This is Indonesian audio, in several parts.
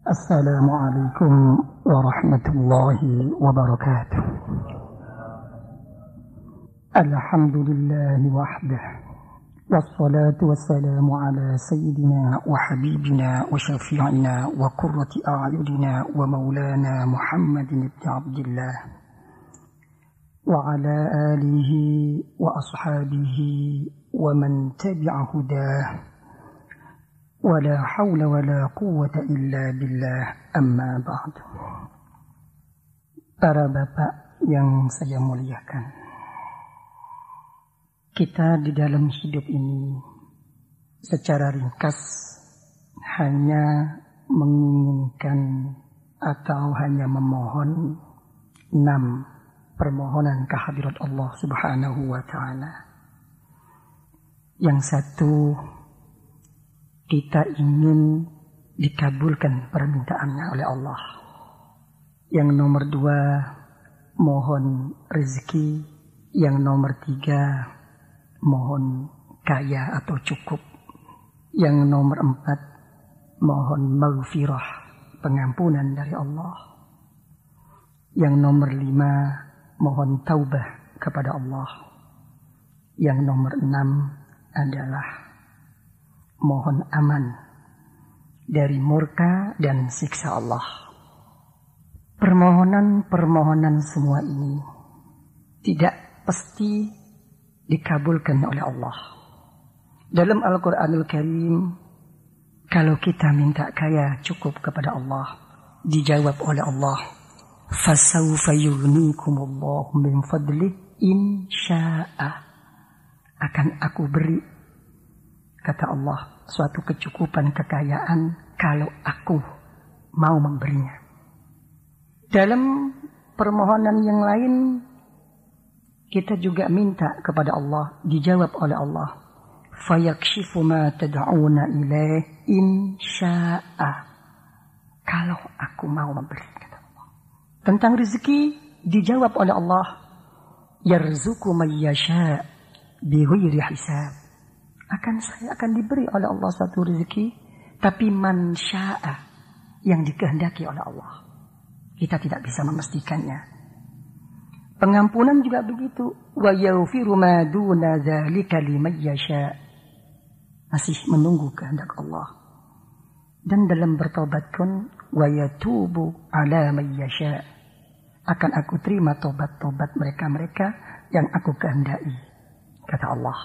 السلام عليكم ورحمة الله وبركاته. الحمد لله وحده، والصلاة والسلام على سيدنا وحبيبنا وشفيعنا وقرة أعيننا ومولانا محمد بن عبد الله وعلى آله وأصحابه ومن تبع هداه، ولا حول ولا قوة إلا بالله. Amma ba'd. Para bapak yang saya muliakan, kita di dalam hidup ini secara ringkas hanya menginginkan atau hanya memohon 6 permohonan kehadirat Allah Subhanahu wa ta'ala. Yang satu, kita ingin dikabulkan permintaannya oleh Allah. Yang nomor 2, mohon rezeki. Yang nomor 3, mohon kaya atau cukup. Yang nomor 4, mohon maghfirah, pengampunan dari Allah. Yang nomor 5, mohon taubah kepada Allah. Yang nomor 6 adalah mohon aman dari murka dan siksa Allah. Permohonan-permohonan semua ini tidak pasti dikabulkan oleh Allah. Dalam Al-Quranul Karim, kalau kita minta kaya cukup kepada Allah, dijawab oleh Allah, فَسَوْفَ يُغْنِيكُمُ اللَّهُ مِنْ فَضْلِهِ إِنْ شَاءَ. Akan aku beri, kata Allah, suatu kecukupan kekayaan kalau aku mau memberinya. Dalam permohonan yang lain, kita juga minta kepada Allah, dijawab oleh Allah, فَيَكْشِفُ مَا تَدْعُونَ إِلَيْهِ إِنْ شَاءَ. Kalau aku mau memberi, kata Allah. Tentang rezeki, dijawab oleh Allah, يَرْزُقُ مَنْ يَشَاءُ بِغَيْرِ حِسَابٍ. Saya akan diberi oleh Allah suatu rezeki, tapi man sya'a, yang dikehendaki oleh Allah. Kita tidak bisa memastikannya. Pengampunan juga begitu. Wa yaghfiru ma duna dzalika liman yasha. Masih menunggu kehendak Allah. Dan dalam bertobat pun wa yatubu ala man yasha. Akan aku terima tobat-tobat mereka-mereka yang aku kehendaki, kata Allah.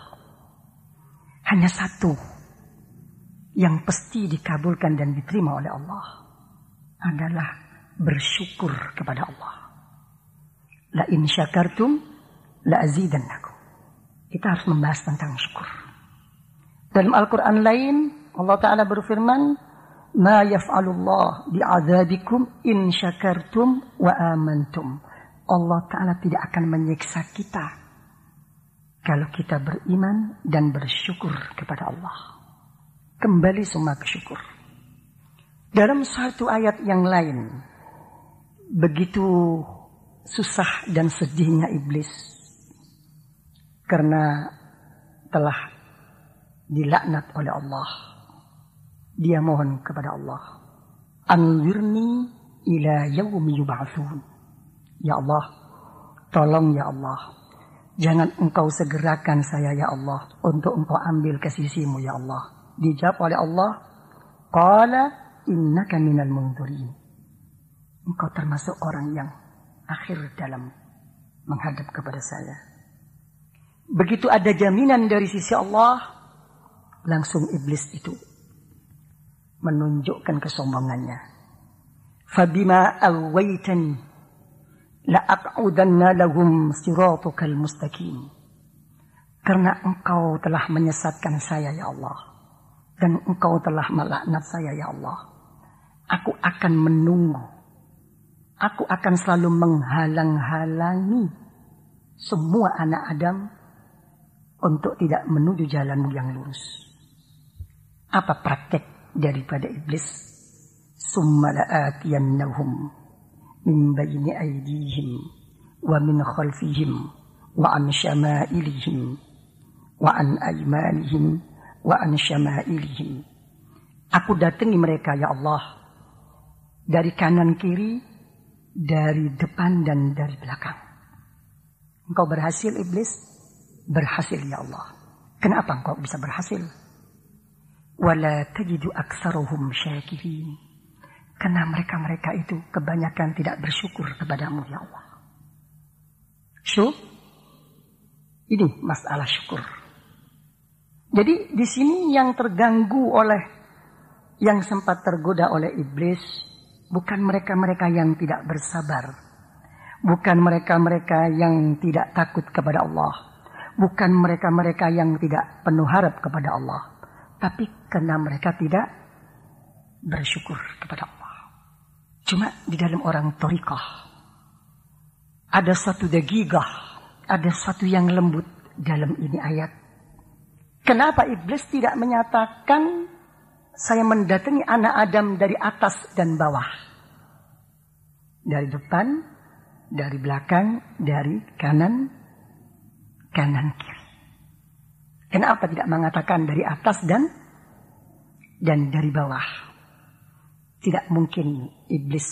Hanya satu yang pasti dikabulkan dan diterima oleh Allah adalah bersyukur kepada Allah. La in syakartum la azidannakum. Kita harus membahas tentang syukur. Dalam Al-Quran lain, Allah Ta'ala berfirman, Ma yaf'alullah bi'adzabikum in syakartum wa amantum. Allah Ta'ala tidak akan menyiksa kita kalau kita beriman dan bersyukur kepada Allah. Kembali semua ke syukur. Dalam suatu ayat yang lain, begitu susah dan sedihnya iblis karena telah dilaknat oleh Allah. Dia mohon kepada Allah, Anzirni ila yaumi yub'atsun. Ya Allah, tolong ya Allah, jangan engkau segerakan saya ya Allah untuk engkau ambil ke sisimu ya Allah. Dijawab oleh Allah, Qala innaka minal munzirin. Engkau termasuk orang yang akhir dalam menghadap kepada saya. Begitu ada jaminan dari sisi Allah, langsung iblis itu menunjukkan kesombongannya. Fabima awaitani la'aq'udanna lahum siratukal mustaqim. Karena engkau telah menyesatkan saya ya Allah, dan engkau telah melaknat saya ya Allah, aku akan menunggu, aku akan selalu menghalang-halangi semua anak Adam untuk tidak menuju jalanmu yang lurus. Apa praktek daripada iblis? Summa la'atiyannahum min bayni aydihim wa min khalfihim wa an syama'ilihim wa an aymanihim wa an syama'ilihim. Aku datangi mereka ya Allah dari kanan kiri, dari depan dan dari belakang. Engkau berhasil iblis? Berhasil ya Allah. Kenapa engkau bisa berhasil? Wala tajidu aktsaruhum syakirin. Karena mereka itu kebanyakan tidak bersyukur kepadamu ya Allah. Ini masalah syukur. Jadi di sini yang terganggu oleh, yang sempat tergoda oleh iblis, bukan mereka-mereka yang tidak bersabar, bukan mereka-mereka yang tidak takut kepada Allah, bukan mereka-mereka yang tidak penuh harap kepada Allah, tapi karena mereka tidak bersyukur kepada Allah. Cuma di dalam orang thariqah ada satu dagigah, ada satu yang lembut dalam ini ayat. Kenapa iblis tidak menyatakan saya mendatangi anak Adam dari atas dan bawah, dari depan, dari belakang, dari kanan kiri? Kenapa tidak mengatakan dari atas dan dari bawah? Tidak mungkin iblis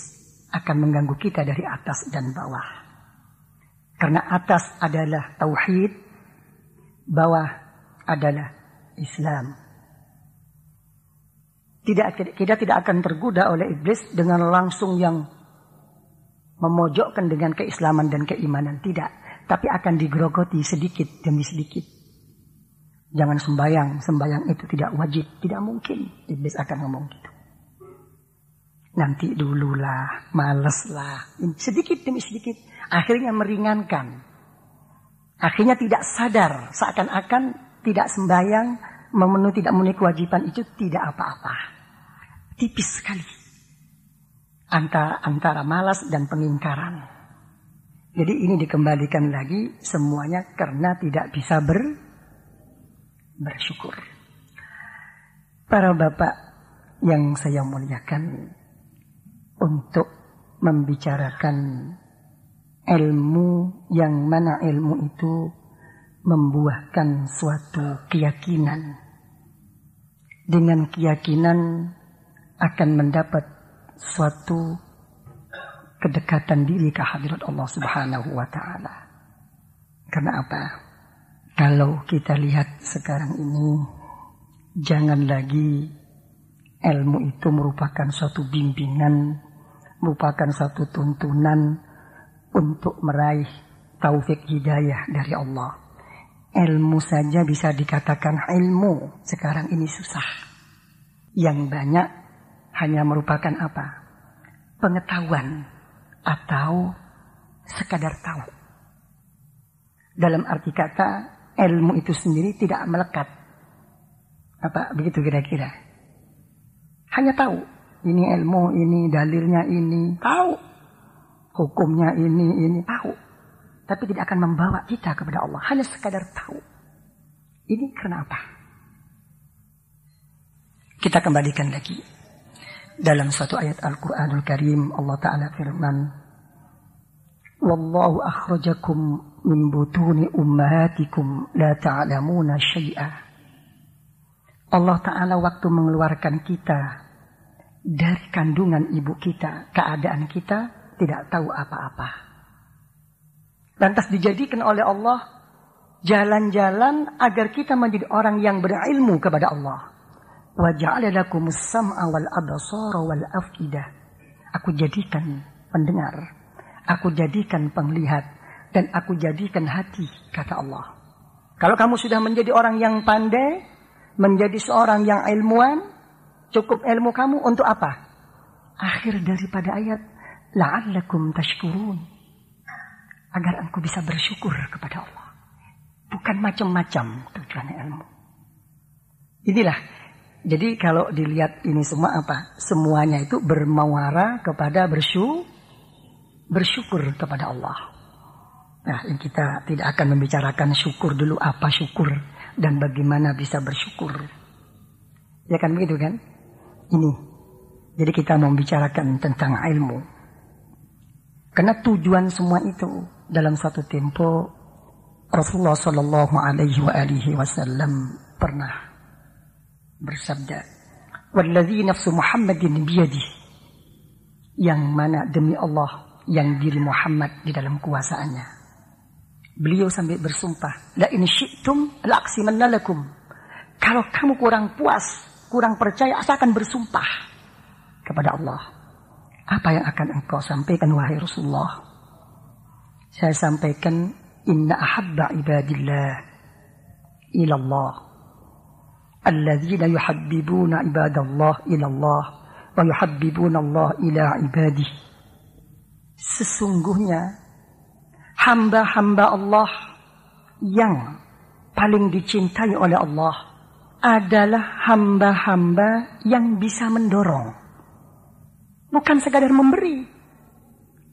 akan mengganggu kita dari atas dan bawah. Karena atas adalah tauhid, bawah adalah Islam. Kita tidak akan tergoda oleh iblis dengan langsung yang memojokkan dengan keislaman dan keimanan. Tidak. Tapi akan digerogoti sedikit demi sedikit. Jangan sembahyang itu tidak wajib. Tidak mungkin iblis akan ngomong gitu. Nanti dululah, maleslah. Sedikit demi sedikit. Akhirnya meringankan. Akhirnya tidak sadar. Seakan-akan tidak sembahyang, tidak memenuhi kewajiban itu tidak apa-apa. Tipis sekali. Antara malas dan pengingkaran. Jadi ini dikembalikan lagi semuanya karena tidak bisa bersyukur. Para bapak yang saya muliakan, untuk membicarakan ilmu yang mana ilmu itu membuahkan suatu keyakinan. Dengan keyakinan akan mendapat suatu kedekatan diri ke hadirat Allah Subhanahu wa Ta'ala. Karena apa? Kalau kita lihat sekarang ini, jangan lagi ilmu itu merupakan suatu bimbingan, merupakan suatu tuntunan untuk meraih taufik hidayah dari Allah. Ilmu saja bisa dikatakan ilmu sekarang ini susah. Yang banyak hanya merupakan apa? Pengetahuan atau sekadar tahu. Dalam arti kata ilmu itu sendiri tidak melekat. Apa begitu kira-kira? Hanya tahu. Ini ilmu, ini dalilnya ini, tahu. Hukumnya ini tahu. Tapi tidak akan membawa kita kepada Allah. Hanya sekadar tahu. Ini kenapa? Kita kembalikan lagi. Dalam suatu ayat Al-Quranul Karim, Allah Ta'ala firman, Wallahu akhrajakum min butuni ummahatikum la ta'lamuna syai'a. Allah Ta'ala waktu mengeluarkan kita dari kandungan ibu kita, keadaan kita tidak tahu apa-apa. Lantas dijadikan oleh Allah jalan-jalan agar kita menjadi orang yang berilmu kepada Allah. Wa ja'ala lakumus sam'a wal absara wal afidah. Aku jadikan pendengar, aku jadikan penglihat, dan aku jadikan hati, kata Allah. Kalau kamu sudah menjadi orang yang pandai, menjadi seorang yang ilmuwan, cukup ilmu kamu untuk apa? Akhir daripada ayat, la'allakum tashkurun. Agar engkau bisa bersyukur kepada Allah. Bukan macam-macam tujuan ilmu. Inilah. Jadi kalau dilihat ini semua apa? Semuanya itu bermuara kepada bersyukur kepada Allah. Nah, ini kita tidak akan membicarakan syukur dulu, apa syukur dan bagaimana bisa bersyukur. Ya kan begitu kan? Ini. Jadi kita mau membicarakan tentang ilmu. Karena tujuan semua itu dalam satu tempo Rasulullah Sallallahu Alaihi Wasallam pernah bersabda, "Walladzi nafsu Muhammadin biyadihi Yang mana demi Allah yang diri Muhammad di dalam kuasaannya. Beliau sampai bersumpah, la in syi'tum la'aqsimanna lakum. Kalau kamu kurang puas, kurang percaya, saya akan bersumpah kepada Allah. Apa yang akan engkau sampaikan wahai Rasulullah? Saya sampaikan, inna ahabba ibadillah ilallah alladzina yuhabbibuna ibadallah ilallah wa yuhabbibuna Allah ila ibadih. Sesungguhnya hamba-hamba Allah yang paling dicintai oleh Allah adalah hamba-hamba yang bisa mendorong. Bukan sekadar memberi.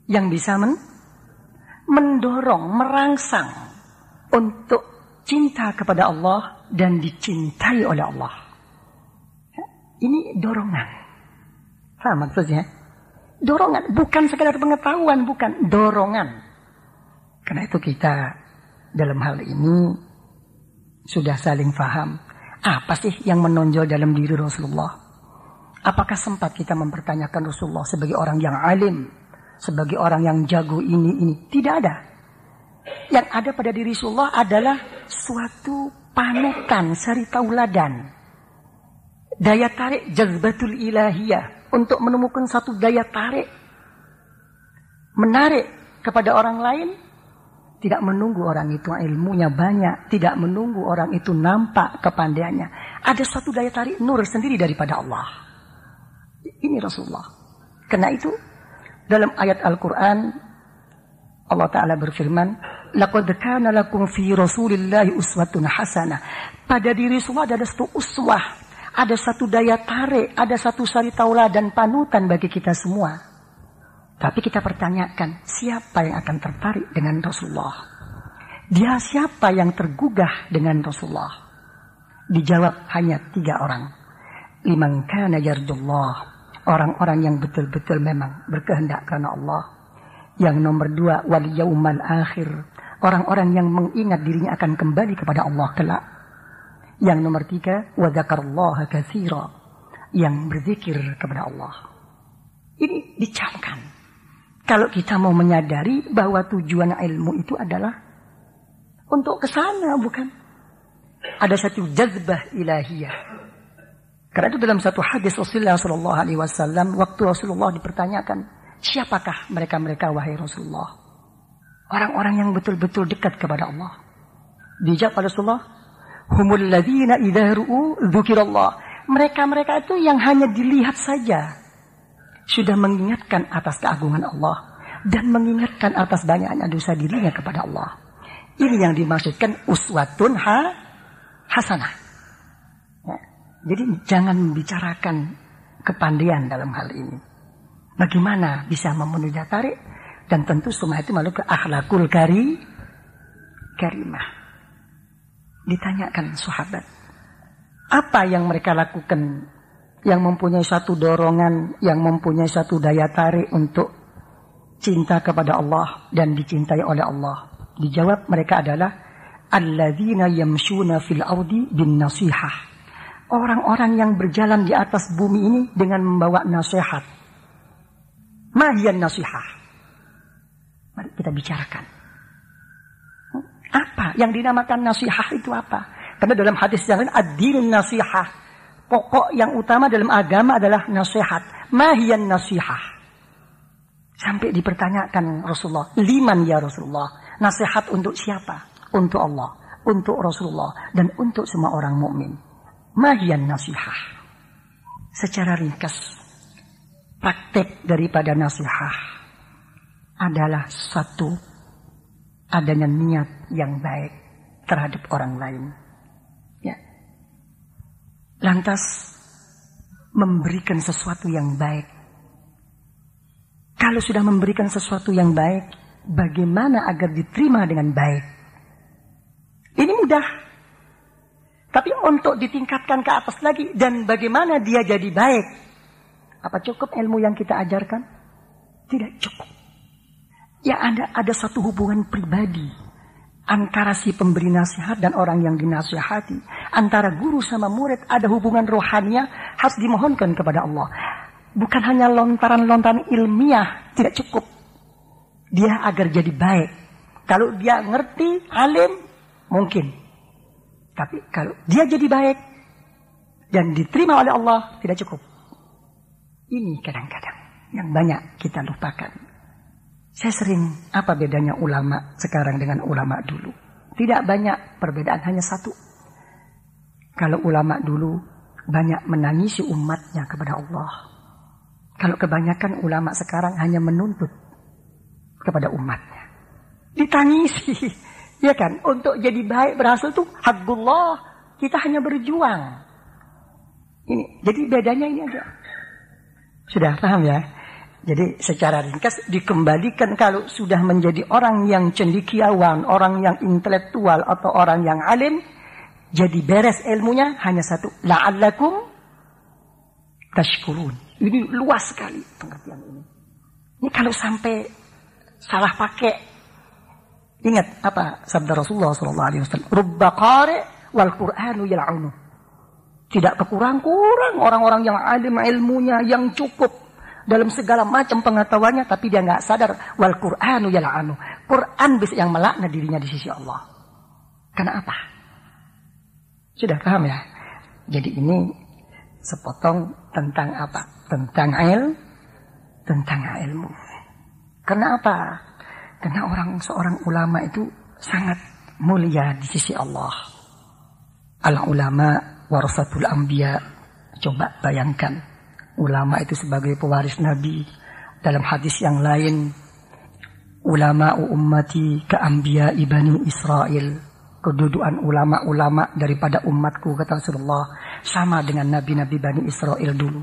Yang bisa mendorong, merangsang untuk cinta kepada Allah dan dicintai oleh Allah. Ini dorongan. Paham maksudnya? Dorongan, bukan sekadar pengetahuan, bukan dorongan. Karena itu kita dalam hal ini sudah saling faham. Apa sih yang menonjol dalam diri Rasulullah? Apakah sempat kita mempertanyakan Rasulullah sebagai orang yang alim, sebagai orang yang jago ini? Tidak ada. Yang ada pada diri Rasulullah adalah suatu panutan, sari tauladan. Daya tarik jazbatul ilahiyah. Untuk menemukan satu daya tarik. Menarik kepada orang lain. Tidak menunggu orang itu ilmunya banyak. Tidak menunggu orang itu nampak kepandaiannya. Ada suatu daya tarik nur sendiri daripada Allah. Ini Rasulullah. Karena itu dalam ayat Al-Quran Allah Ta'ala berfirman, laqad kana lakum fi Rasulillahi uswatun hasanah. Pada diri Rasulullah ada satu uswah, ada satu daya tarik, ada satu sari tauladan panutan bagi kita semua. Tapi kita pertanyakan, siapa yang akan tertarik dengan Rasulullah? Dia siapa yang tergugah dengan Rasulullah? Dijawab hanya 3 orang. Liman kana yarjullah, orang-orang yang betul-betul memang berkehendak karena Allah. Yang nomor 2, wal yaumal akhir, orang-orang yang mengingat dirinya akan kembali kepada Allah kelak. Yang nomor 3, wa dzakarallaha katsira, yang berzikir kepada Allah. Ini dicamkan. Kalau kita mau menyadari bahwa tujuan ilmu itu adalah untuk ke sana, bukan? Ada satu jazbah ilahiyah. Karena itu dalam satu hadis Rasulullah SAW, waktu Rasulullah dipertanyakan, siapakah mereka-mereka wahai Rasulullah? Orang-orang yang betul-betul dekat kepada Allah. Dijawab oleh Rasulullah, humul ladzina idza ru'u dzukirallah. Mereka-mereka itu yang hanya dilihat saja sudah mengingatkan atas keagungan Allah dan mengingatkan atas banyaknya dosa dirinya kepada Allah. Ini yang dimaksudkan uswatun hasanah. Ya. Jadi jangan membicarakan kepandaian dalam hal ini. Bagaimana bisa memenuhi daya tarik, dan tentu semua itu malu ke akhlakul karimah. Ditanyakan sahabat, apa yang mereka lakukan yang mempunyai satu dorongan, yang mempunyai satu daya tarik untuk cinta kepada Allah dan dicintai oleh Allah? Dijawab, mereka adalah alladzina yamshuna fil ardi bin nasihah. Orang-orang yang berjalan di atas bumi ini dengan membawa nasihat. Ma hiya nasihah? Mari kita bicarakan. Apa yang dinamakan nasihat itu apa? Karena dalam hadis yang lain, ad-dinun nasihah. Pokok yang utama dalam agama adalah nasihat. Mahiyan nasihah. Sampai dipertanyakan Rasulullah, liman ya Rasulullah? Nasihat untuk siapa? Untuk Allah, untuk Rasulullah, dan untuk semua orang mukmin. Mahiyan nasihah. Secara ringkas, praktek daripada nasihat adalah satu, adanya niat yang baik terhadap orang lain. Ya. Lantas memberikan sesuatu yang baik. Kalau sudah memberikan sesuatu yang baik, bagaimana agar diterima dengan baik? Ini mudah. Tapi untuk ditingkatkan ke atas lagi, dan bagaimana dia jadi baik? Apa cukup ilmu yang kita ajarkan? Tidak cukup. Ya ada satu hubungan pribadi antara si pemberi nasihat dan orang yang dinasihati. Antara guru sama murid ada hubungan rohaninya, harus dimohonkan kepada Allah. Bukan hanya lontaran-lontaran ilmiah, tidak cukup. Dia agar jadi baik. Kalau dia ngerti, alim, mungkin. Tapi kalau dia jadi baik dan diterima oleh Allah, tidak cukup. Ini kadang-kadang yang banyak kita lupakan. Saya sering, apa bedanya ulama sekarang dengan ulama dulu? Tidak banyak perbedaan, hanya satu. Kalau ulama dulu banyak menangisi umatnya kepada Allah. Kalau kebanyakan ulama sekarang hanya menuntut kepada umatnya. Ditangisi. Ya kan? Untuk jadi baik berhasil tuh haqqullah. Kita hanya berjuang. Ini. Jadi bedanya ini aja. Sudah paham ya? Jadi secara ringkas dikembalikan kalau sudah menjadi orang yang cendekiawan, orang yang intelektual atau orang yang alim, jadi beres ilmunya hanya satu, la'allakum tashkurun. Ini luas sekali pengertian ini. Ini kalau sampai salah pakai, ingat apa sabda Rasulullah SAW, rubba qari wal Qur'anu yal'unu. Tidak kekurang-kurang orang-orang yang alim ilmunya, yang cukup dalam segala macam pengetahuannya, tapi dia nggak sadar wal Qur'anu yal'anu. Quran bisa yang melaknat dirinya di sisi Allah. Karena apa? Sudah paham ya? Jadi ini sepotong tentang apa? Tentang ilmu. Karena apa? Karena seorang ulama itu sangat mulia di sisi Allah. Al-ulama warasatul anbiya. Coba bayangkan, ulama itu sebagai pewaris Nabi. Dalam hadis yang lain, ulama ummati ka anbiya ibani Israel. Kedudukan ulama-ulama daripada umatku, kata Rasulullah, sama dengan nabi-nabi Bani Israel dulu.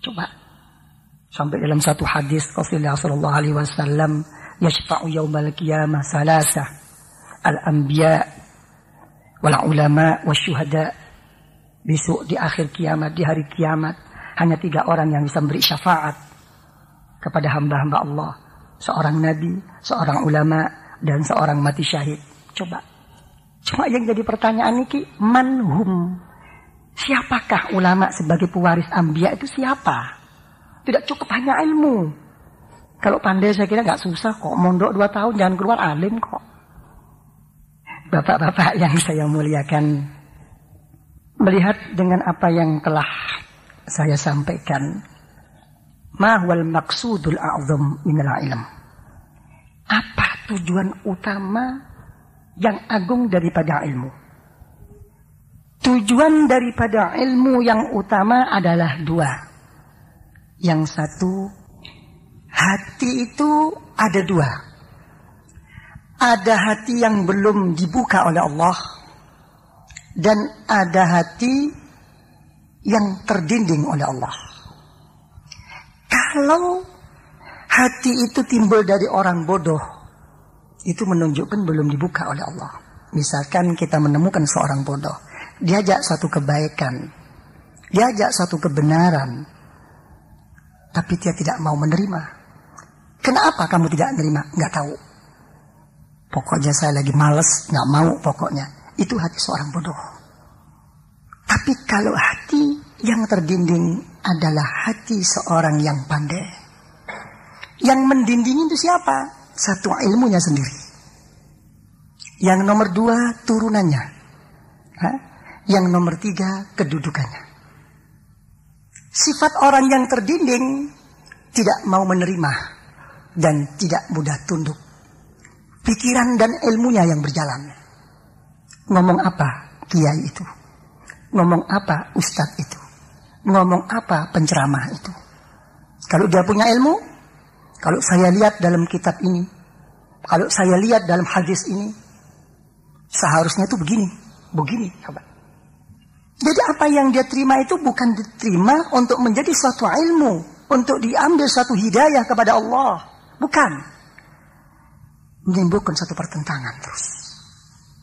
Coba. Sampai dalam satu hadis Rasulullah sallallahu alaihi wasallam, yashfa'u yaumal qiyamah salasah, al-anbiya wal ulama wasyuhada. Besok di akhir kiamat, di hari kiamat, hanya 3 orang yang bisa memberi syafaat kepada hamba-hamba Allah. Seorang nabi, seorang ulama, dan seorang mati syahid. Coba. Cuma yang jadi pertanyaan ini, manhum? Siapakah ulama sebagai pewaris anbiya itu siapa? Tidak cukup hanya ilmu. Kalau pandai saya kira nggak susah kok. Mondok 2 tahun jangan keluar alim kok. Bapak-bapak yang saya muliakan, melihat dengan apa yang telah saya sampaikan, ma huwal maqsudul a'zam minal ilm? Apa tujuan utama yang agung daripada ilmu? Tujuan daripada ilmu yang utama adalah 2. Yang satu, hati itu ada 2. Ada hati yang belum dibuka oleh Allah, dan ada hati yang terdinding oleh Allah. Kalau hati itu timbul dari orang bodoh, itu menunjukkan belum dibuka oleh Allah. Misalkan kita menemukan seorang bodoh, diajak satu kebaikan, diajak satu kebenaran, tapi dia tidak mau menerima. Kenapa kamu tidak menerima? Nggak tahu. Pokoknya saya lagi malas, nggak mau pokoknya. Itu hati seorang bodoh. Tapi kalau hati yang terdinding adalah hati seorang yang pandai. Yang mendinding itu siapa? Satu, ilmunya sendiri. Yang nomor 2, turunannya. Yang nomor 3, kedudukannya. Sifat orang yang terdinding tidak mau menerima dan tidak mudah tunduk. Pikiran dan ilmunya yang berjalan. Ngomong apa kiai itu? Ngomong apa ustadz itu? Ngomong apa penceramah itu? Kalau dia punya ilmu, kalau saya lihat dalam kitab ini, kalau saya lihat dalam hadis ini, seharusnya itu begini, coba. Jadi apa yang dia terima itu bukan diterima untuk menjadi suatu ilmu, untuk diambil suatu hidayah kepada Allah, bukan. Menimbulkan satu pertentangan terus.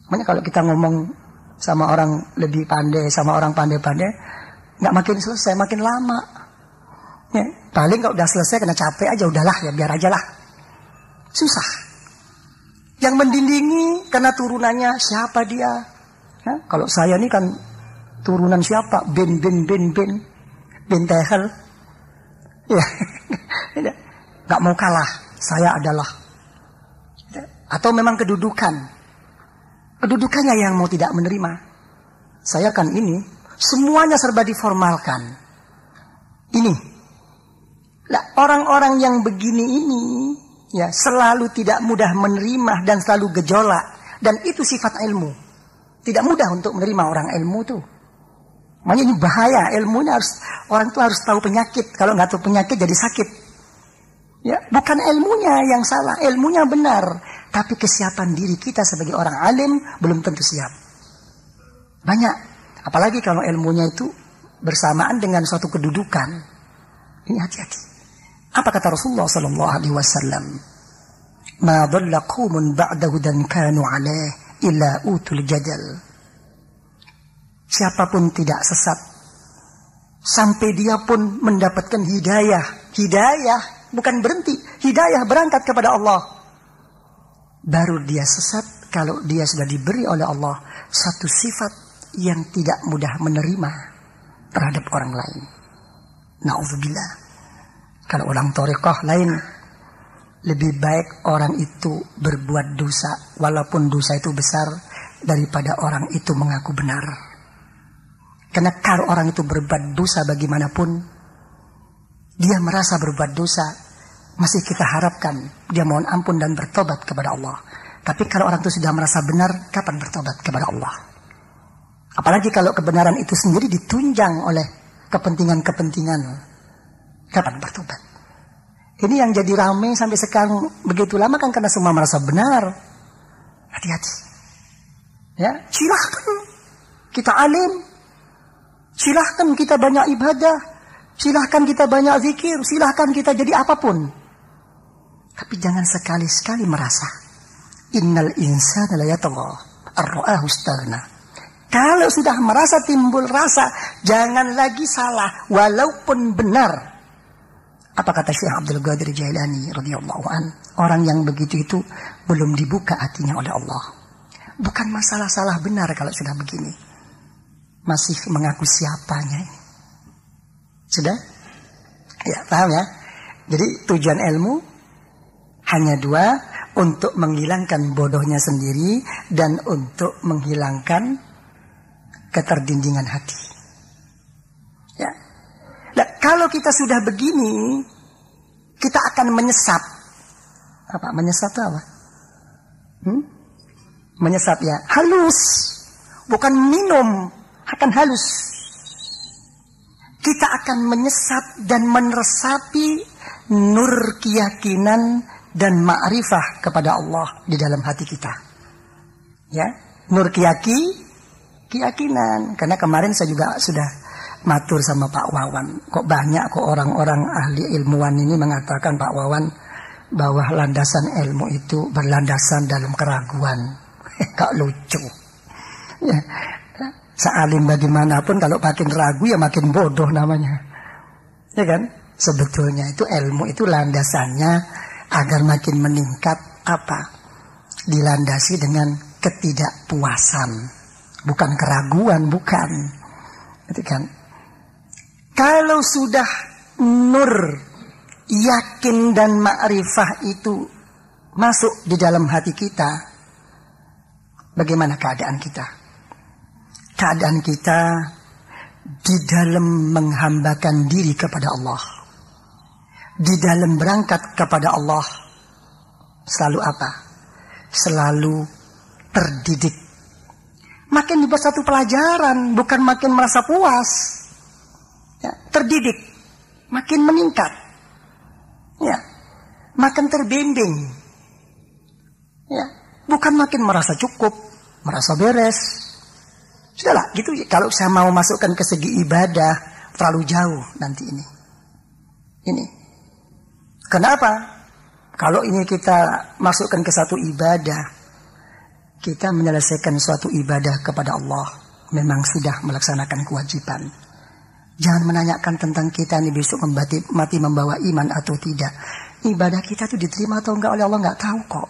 Makanya kalau kita ngomong sama orang lebih pandai, sama orang pandai-pandai, nggak makin selesai, makin lama. Ya, paling kalau udah selesai kena capek aja, udahlah ya biar aja lah. Susah. Yang mendindingi karena turunannya siapa dia? Ya, kalau saya ini kan turunan siapa? Bin Tehel. Ya, nggak mau kalah. Saya adalah. Atau memang kedudukannya yang mau tidak menerima. Saya kan ini, semuanya serba diformalkan. Ini, lah orang-orang yang begini ini, ya selalu tidak mudah menerima dan selalu gejolak. Dan itu sifat ilmu. Tidak mudah untuk menerima orang ilmu tuh. Makanya ini bahaya, ilmunya orang itu harus tahu penyakit. Kalau nggak tahu penyakit jadi sakit. Ya, bukan ilmunya yang salah, ilmunya benar. Tapi kesiapan diri kita sebagai orang alim belum tentu siap. Banyak, apalagi kalau ilmunya itu bersamaan dengan suatu kedudukan. Ini hati-hati. Apa kata Rasulullah SAW? Ma dhalla qaumun ba'da hudan kanu 'alaih illa utul jadal. Siapapun tidak sesat sampai dia pun mendapatkan hidayah. Hidayah bukan berhenti, hidayah berangkat kepada Allah. Baru dia sesat kalau dia sudah diberi oleh Allah satu sifat yang tidak mudah menerima terhadap orang lain. Na'udzubillah. Kalau orang thariqah lain, lebih baik orang itu berbuat dosa walaupun dosa itu besar daripada orang itu mengaku benar. Karena kalau orang itu berbuat dosa bagaimanapun, dia merasa berbuat dosa, masih kita harapkan dia mohon ampun dan bertobat kepada Allah. Tapi kalau orang itu sudah merasa benar, kapan bertobat kepada Allah? Apalagi kalau kebenaran itu sendiri ditunjang oleh kepentingan-kepentingan, kapan bertobat? Ini yang jadi ramai sampai sekarang begitu lama kan karena semua merasa benar. Hati-hati. Ya, silahkan kita alim. Silahkan kita banyak ibadah. Silahkan kita banyak zikir. Silahkan kita jadi apapun. Tapi jangan sekali-sekali merasa. Innal insana la yatgha ar-ra'ahu istaghna. Kalau sudah merasa timbul rasa, jangan lagi salah walaupun benar. Apa kata Syekh Abdul Qadir Jailani radhiyallahu an? Orang yang begitu itu belum dibuka hatinya oleh Allah. Bukan masalah salah benar kalau sudah begini. Masih mengaku siapanya ini. Sudah? Ya, paham ya? Jadi tujuan ilmu hanya dua, untuk menghilangkan bodohnya sendiri dan untuk menghilangkan keterdindingan hati. Ya. Nah, kalau kita sudah begini, kita akan menyesap. Apa? Menyesap itu apa? Menyesap ya. Halus. Bukan minum. Akan halus. Kita akan menyesap dan meresapi nur keyakinan dan ma'rifah kepada Allah di dalam hati kita. Ya, nur keyakinan. Karena kemarin saya juga sudah matur sama Pak Wawan. Kok banyak orang-orang ahli ilmuwan ini mengatakan Pak Wawan bahwa landasan ilmu itu berlandasan dalam keraguan. Kok lucu. Ya. Sealim bagaimanapun kalau makin ragu ya makin bodoh namanya. Ya kan? Sebetulnya itu ilmu itu landasannya agar makin meningkat apa? Dilandasi dengan ketidakpuasan. Bukan keraguan, bukan. Itu kan? Kalau sudah nur, yakin dan ma'rifah itu masuk di dalam hati kita, bagaimana keadaan kita? Keadaan kita di dalam menghambakan diri kepada Allah, di dalam berangkat kepada Allah, selalu apa? Selalu terdidik. Makin dibuat satu pelajaran, bukan makin merasa puas. Ya, terdidik, makin meningkat. Ya, makin terbimbing. Ya, bukan makin merasa cukup, merasa beres. Sudahlah, gitu. Kalau saya mau masukkan ke segi ibadah, terlalu jauh nanti ini. Ini. Kenapa? Kalau ini kita masukkan ke satu ibadah, kita menyelesaikan suatu ibadah kepada Allah, memang sudah melaksanakan kewajiban. Jangan menanyakan tentang kita ini besok mati membawa iman atau tidak. Ibadah kita itu diterima atau enggak oleh Allah enggak tahu kok.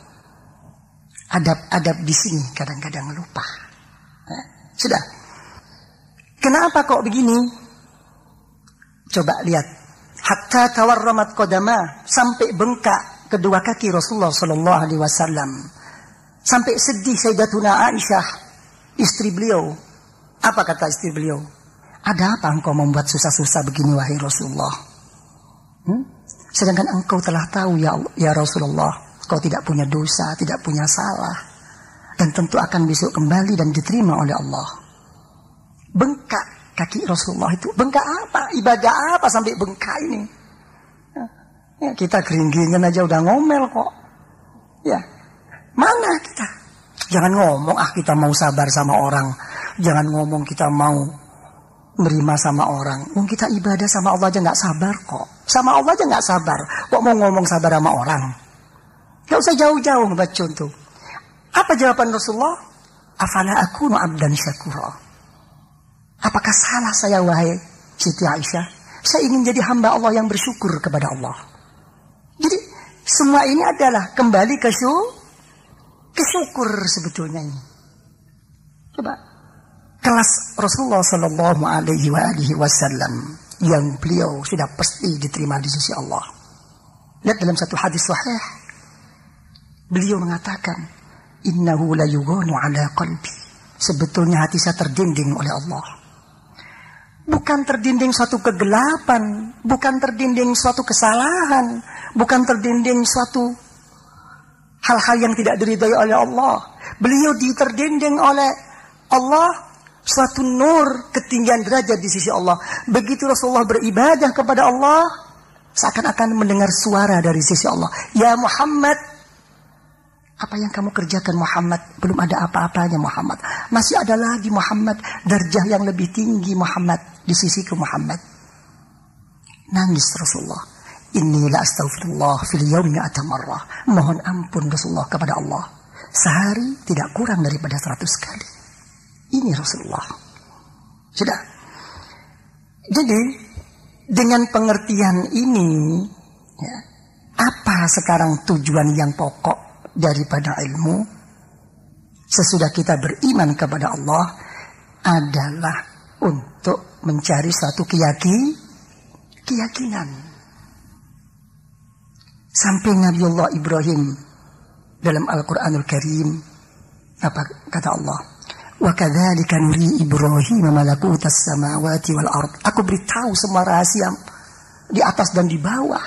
Adab-adab di sini kadang-kadang lupa. Sudah. Kenapa kok begini? Coba lihat Hatta tawarramat qadama, sampai bengkak kedua kaki Rasulullah sallallahu alaihi wasallam. Sampai sedih Sayyidatuna Aisyah, istri beliau. Apa kata istri beliau? Ada apa engkau membuat susah-susah begini wahai Rasulullah? Sedangkan engkau telah tahu ya Rasulullah, engkau tidak punya dosa, tidak punya salah, dan tentu akan besok kembali dan diterima oleh Allah. Bengkak kaki Rasulullah itu. Bengkak apa? Ibadah apa sampai bengkak ini? Ya, kita gering-geringan aja udah ngomel kok. Ya, mana kita? Jangan ngomong kita mau sabar sama orang. Jangan ngomong kita mau menerima sama orang. Kita ibadah sama Allah aja nggak sabar kok. Sama Allah aja nggak sabar. Kok mau ngomong sabar sama orang? Gak usah jauh-jauh ngebat contoh. Apa jawaban Rasulullah? Afala akunu abdan syakura. Apakah salah saya wahai Siti Aisyah? Saya ingin jadi hamba Allah yang bersyukur kepada Allah. Jadi semua ini adalah kembali ke syukur sebetulnya ini. Coba kelas Rasulullah Sallallahu Alaihi Wasallam yang beliau sudah pasti diterima di sisi Allah. Lihat dalam satu hadis sahih, beliau mengatakan, Innahu la yughanu ala qalbi. Sebetulnya hati saya terdinding oleh Allah. Bukan terdinding suatu kegelapan, bukan terdinding suatu kesalahan, bukan terdinding suatu hal-hal yang tidak diridhai oleh Allah. Beliau diterdinding oleh Allah suatu nur, ketinggian derajat di sisi Allah. Begitu Rasulullah beribadah kepada Allah, seakan-akan mendengar suara dari sisi Allah. Ya Muhammad, apa yang kamu kerjakan Muhammad? Belum ada apa-apanya Muhammad. Masih ada lagi Muhammad, darjah yang lebih tinggi Muhammad di sisiku Muhammad. Nangis Rasulullah. Inni la astaghfirullah fil yawmi mi'ata marrah. Mohon ampun Rasulullah kepada Allah. Sehari tidak kurang daripada 100 kali. Ini Rasulullah. Sudah. Jadi dengan pengertian ini, ya, apa sekarang tujuan yang pokok daripada ilmu sesudah kita beriman kepada Allah adalah untuk mencari suatu keyakinan. Sampai Nabiullah Ibrahim dalam Al-Quranul Karim, apa kata Allah? Wa kadzalika nuri Ibrahim malakutas samawati wal ard. Aku beritahu semua rahasia di atas dan di bawah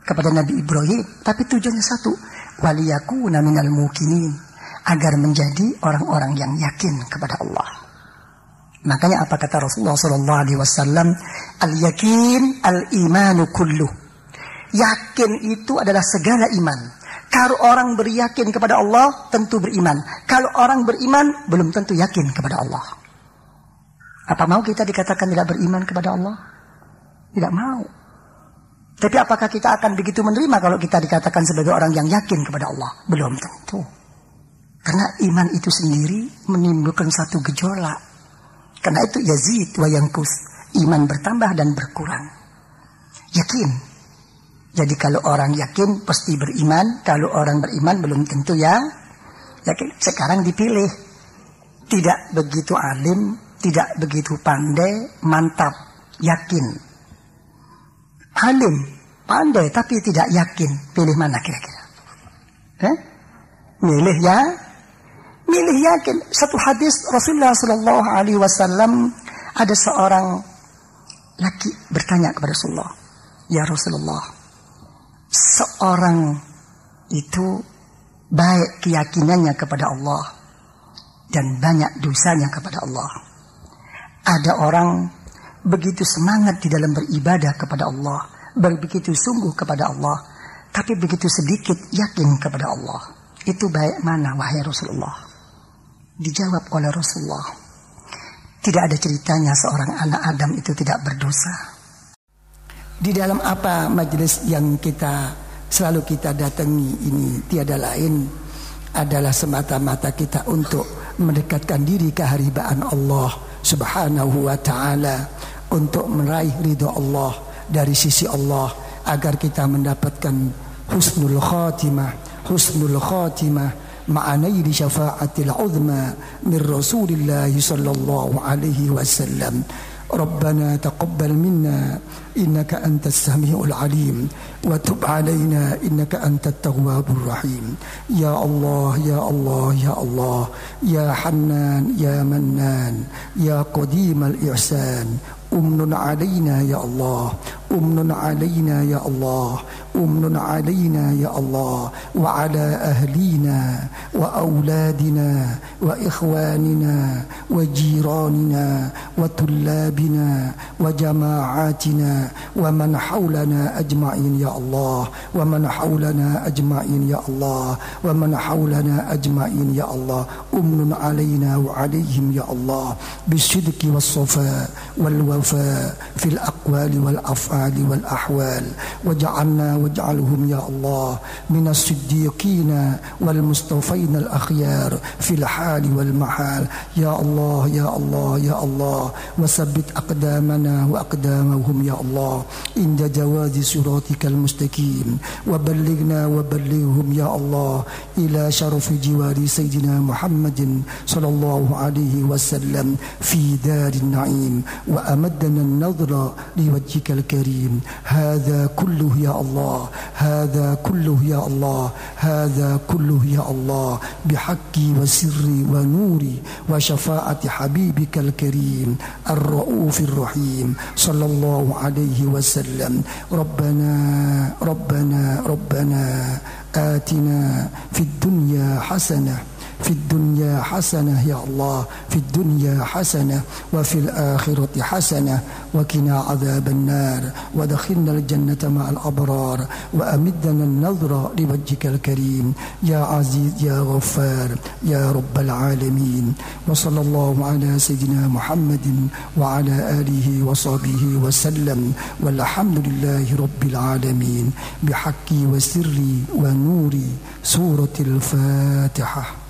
kepada Nabi Ibrahim, tapi tujuannya satu, waliyakuna minal mukinin, agar menjadi orang-orang yang yakin kepada Allah. Makanya apa kata Rasulullah sallallahu alaihi wasallam? Al-yakin al-imanu kulluh. Yakin itu adalah segala iman. Kalau orang beryakin kepada Allah, tentu beriman. Kalau orang beriman, belum tentu yakin kepada Allah. Apa mau kita dikatakan tidak beriman kepada Allah? Tidak mau. Tapi apakah kita akan begitu menerima kalau kita dikatakan sebagai orang yang yakin kepada Allah? Belum tentu. Karena iman itu sendiri menimbulkan satu gejolak. Karena itu yazid wa yanqus. Iman bertambah dan berkurang. Yakin. Jadi kalau orang yakin pasti beriman. Kalau orang beriman belum tentu ya yakin. Sekarang dipilih. Tidak begitu alim, tidak begitu pandai, mantap, yakin. Alim, pandai tapi tidak yakin. Pilih mana kira-kira? Milih ya? Milih yakin. Satu hadis Rasulullah Sallallahu Alaihi Wasallam, ada seorang laki bertanya kepada Rasulullah, ya Rasulullah, seorang itu baik keyakinannya kepada Allah dan banyak dosanya kepada Allah. Ada orang begitu semangat di dalam beribadah kepada Allah, begitu sungguh kepada Allah, tapi begitu sedikit yakin kepada Allah. Itu baik mana wahai Rasulullah? Dijawab oleh Rasulullah, tidak ada ceritanya seorang anak Adam itu tidak berdosa. Di dalam apa majelis yang selalu kita datangi ini tiada lain adalah semata-mata kita untuk mendekatkan diri ke haribaan Allah Subhanahu wa ta'ala, untuk meraih ridha Allah dari sisi Allah, agar kita mendapatkan husnul khatimah ma'anai di syafa'atil uzma min Rasulillah sallallahu alaihi wasallam. ربنا تقبل منا إنك أنت السميع العليم وتب علينا إنك أنت التواب الرحيم. يا الله يا الله يا الله يا حنان يا منان يا قديم الإحسان أمن علينا يا الله أمن علينا يا الله أمن علينا يا الله وعلى أهلينا وأولادنا وإخواننا وجيراننا وطلابنا وجماعاتنا ومن حولنا أجمعين يا الله ومن حولنا أجمعين يا الله ومن حولنا أجمعين يا الله أمن علينا وعليهم يا الله بالصدق والصفاء والوفاء في الأقوال والأفعال والأحوال واجعلهم يا الله من الصديقين والمصطفين الأخيار في الحال والمحال يا الله يا الله يا الله وثبت أقدامنا وأقدامهم يا الله عند جواز صراطك المستقيم وبلغهم يا الله إلى شرف جوار سيدنا محمد صلى الله عليه وسلم في دار النعيم وأمدنا النظر لوجهك الكريم. هذا كله يا الله هذا كله يا الله هذا كله يا الله بحقي وسري ونوري وشفاعة حبيبك الكريم الرؤوف الرحيم صلى الله عليه وسلم. ربنا آتنا في الدنيا حسنة في الدنيا حسنة يا الله في الدنيا حسنة وفي الآخرة حسنة وقنا عذاب النار ودخلنا الجنة مع الأبرار وأمدنا النظر لوجهك الكريم يا عزيز يا غفار يا رب العالمين. وصلى الله على سيدنا محمد وعلى آله وصحبه وسلم والحمد لله رب العالمين بحقي وسري ونوري سورة الفاتحة.